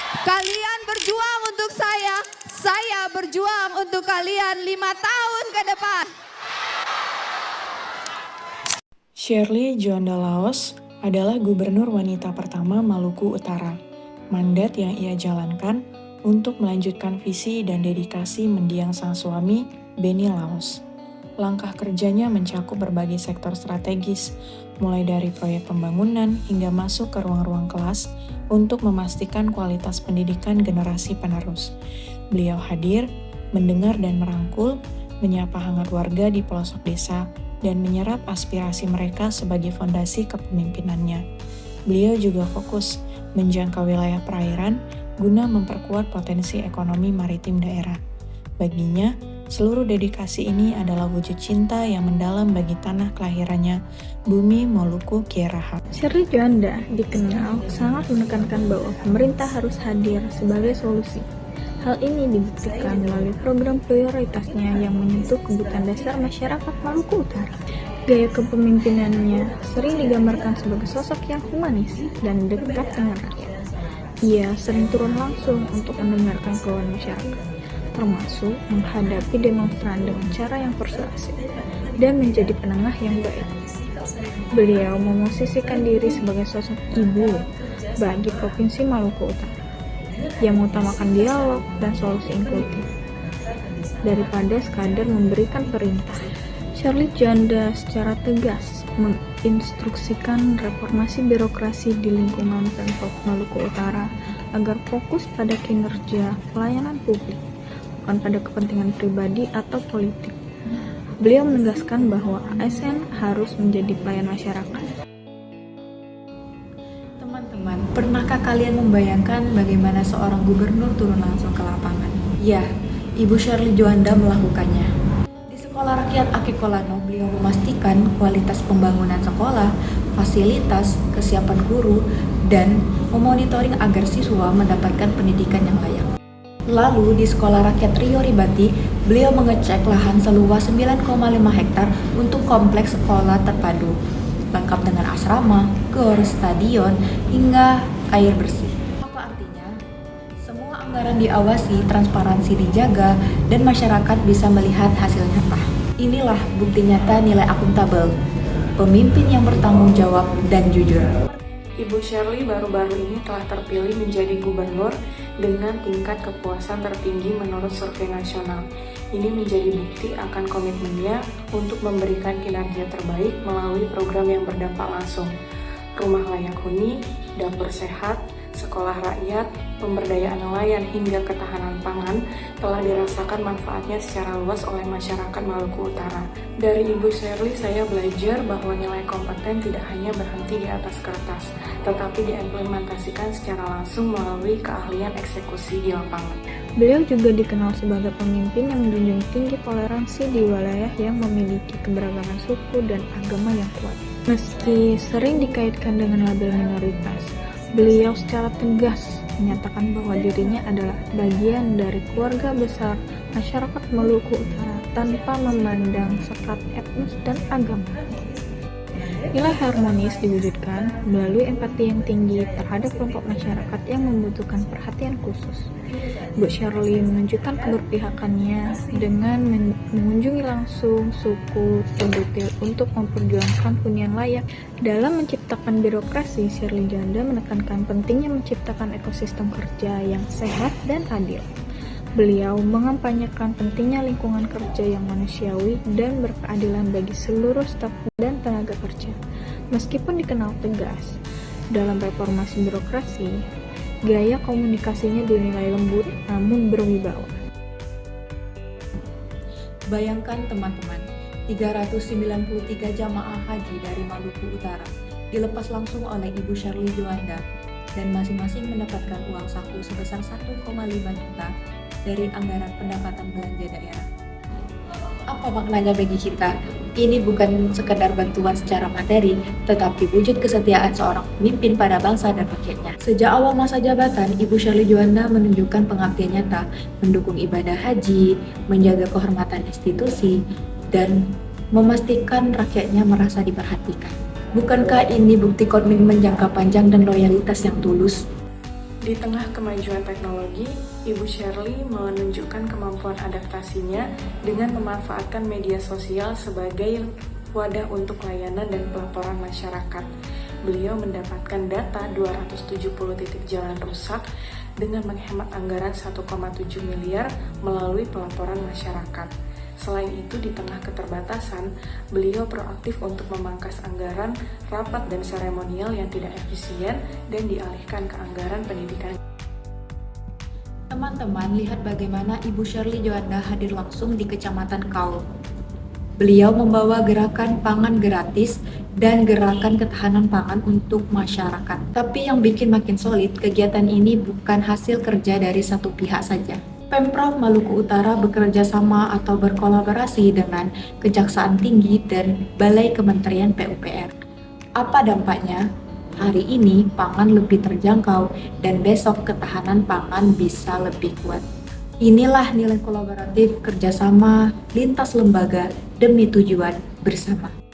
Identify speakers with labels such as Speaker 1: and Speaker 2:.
Speaker 1: Kalian berjuang untuk saya berjuang untuk kalian 5 tahun ke depan.
Speaker 2: Shirley Juanda Laos adalah gubernur wanita pertama Maluku Utara. Mandat yang ia jalankan untuk melanjutkan visi dan dedikasi mendiang sang suami, Benny Laos. Langkah kerjanya mencakup berbagai sektor strategis, mulai dari proyek pembangunan hingga masuk ke ruang-ruang kelas untuk memastikan kualitas pendidikan generasi penerus. Beliau hadir, mendengar dan merangkul, menyapa hangat warga di pelosok desa, dan menyerap aspirasi mereka sebagai fondasi kepemimpinannya. Beliau juga fokus menjangkau wilayah perairan guna memperkuat potensi ekonomi maritim daerah. Baginya, seluruh dedikasi ini adalah wujud cinta yang mendalam bagi tanah kelahirannya, bumi Moluku Kieraha.
Speaker 3: Shirley Juanda dikenal sangat menekankan bahwa pemerintah harus hadir sebagai solusi. Hal ini dibuktikan melalui program prioritasnya yang menyentuh kebutuhan dasar masyarakat Maluku Utara. Gaya kepemimpinannya sering digambarkan sebagai sosok yang humanis dan dekat dengan rakyat. Ia sering turun langsung untuk mendengarkan keluhan masyarakat, termasuk menghadapi demonstran dengan cara yang persuasif dan menjadi penengah yang baik. Beliau memosisikan diri sebagai sosok ibu bagi Provinsi Maluku Utara yang mengutamakan dialog dan solusi inklusif daripada sekadar memberikan perintah. Shirley Juanda secara tegas menginstruksikan reformasi birokrasi di lingkungan Pemkot Maluku Utara agar fokus pada kinerja pelayanan publik, bukan pada kepentingan pribadi atau politik. Beliau menegaskan bahwa ASN harus menjadi pelayan masyarakat.
Speaker 4: Teman-teman, pernahkah kalian membayangkan bagaimana seorang gubernur turun langsung ke lapangan? Ya, Ibu Shirley Juanda melakukannya. Di Sekolah Rakyat Akekolano, beliau memastikan kualitas pembangunan sekolah, fasilitas, kesiapan guru, dan memonitoring agar siswa mendapatkan pendidikan yang layak. Lalu di Sekolah Rakyat Rio Ribati, beliau mengecek lahan seluas 9,5 hektar untuk kompleks sekolah terpadu, lengkap dengan asrama, gor, stadion, hingga air bersih. Apa artinya? Semua anggaran diawasi, transparansi dijaga, dan masyarakat bisa melihat hasil nyata. Inilah bukti nyata nilai akuntabel, pemimpin yang bertanggung jawab dan jujur.
Speaker 2: Ibu Shirley baru-baru ini telah terpilih menjadi gubernur dengan tingkat kepuasan tertinggi menurut survei nasional. Ini menjadi bukti akan komitmennya untuk memberikan kinerja terbaik melalui program yang berdampak langsung. Rumah layak huni, dapur sehat, sekolah rakyat, pemberdayaan nelayan hingga ketahanan pangan telah dirasakan manfaatnya secara luas oleh masyarakat Maluku Utara. Dari Ibu Shirley saya belajar bahwa nilai kompeten tidak hanya berhenti di atas kertas, tetapi diimplementasikan secara langsung melalui keahlian eksekusi di lapangan.
Speaker 3: Beliau juga dikenal sebagai pemimpin yang menjunjung tinggi toleransi di wilayah yang memiliki keberagaman suku dan agama yang kuat. Meski sering dikaitkan dengan label minoritas, beliau secara tegas menyatakan bahwa dirinya adalah bagian dari keluarga besar masyarakat Maluku Utara tanpa memandang sekat etnis dan agama. Nilai harmonis diwujudkan melalui empati yang tinggi terhadap kelompok masyarakat yang membutuhkan perhatian khusus. Bu Shirley menunjukkan keberpihakannya dengan mengunjungi langsung suku Tebutil untuk memperjuangkan hunian layak. Dalam menciptakan birokrasi, Shirley Juanda menekankan pentingnya menciptakan ekosistem kerja yang sehat dan adil. Beliau mengampanyekan pentingnya lingkungan kerja yang manusiawi dan berkeadilan bagi seluruh staf dan tenaga kerja. Meskipun dikenal tegas dalam reformasi birokrasi, gaya komunikasinya dinilai lembut namun berwibawa.
Speaker 4: Bayangkan teman-teman, 393 jamaah haji dari Maluku Utara dilepas langsung oleh Ibu Shirley Juanda dan masing-masing mendapatkan uang saku sebesar 1,5 juta dari anggaran pendapatan belanja daerah. Apa maknanya bagi kita? Ini bukan sekedar bantuan secara materi, tetapi wujud kesetiaan seorang pemimpin pada bangsa dan rakyatnya. Sejak awal masa jabatan, Ibu Shirley Juanda menunjukkan pengabdian nyata, mendukung ibadah haji, menjaga kehormatan institusi, dan memastikan rakyatnya merasa diperhatikan. Bukankah ini bukti komitmen jangka panjang dan loyalitas yang tulus?
Speaker 2: Di tengah kemajuan teknologi, Ibu Shirley menunjukkan kemampuan adaptasinya dengan memanfaatkan media sosial sebagai wadah untuk layanan dan pelaporan masyarakat. Beliau mendapatkan data 270 titik jalan rusak dengan menghemat anggaran 1,7 miliar melalui pelaporan masyarakat. Selain itu, di tengah keterbatasan, beliau proaktif untuk memangkas anggaran rapat dan seremonial yang tidak efisien dan dialihkan ke anggaran pendidikan.
Speaker 4: Teman-teman, lihat bagaimana Ibu Shirley Joanda hadir langsung di Kecamatan Kaul. Beliau membawa gerakan pangan gratis dan gerakan ketahanan pangan untuk masyarakat. Tapi yang bikin makin solid, kegiatan ini bukan hasil kerja dari satu pihak saja. Pemprov Maluku Utara bekerja sama atau berkolaborasi dengan Kejaksaan Tinggi dan Balai Kementerian PUPR. Apa dampaknya? Hari ini pangan lebih terjangkau dan besok ketahanan pangan bisa lebih kuat. Inilah nilai kolaboratif kerjasama lintas lembaga demi tujuan bersama.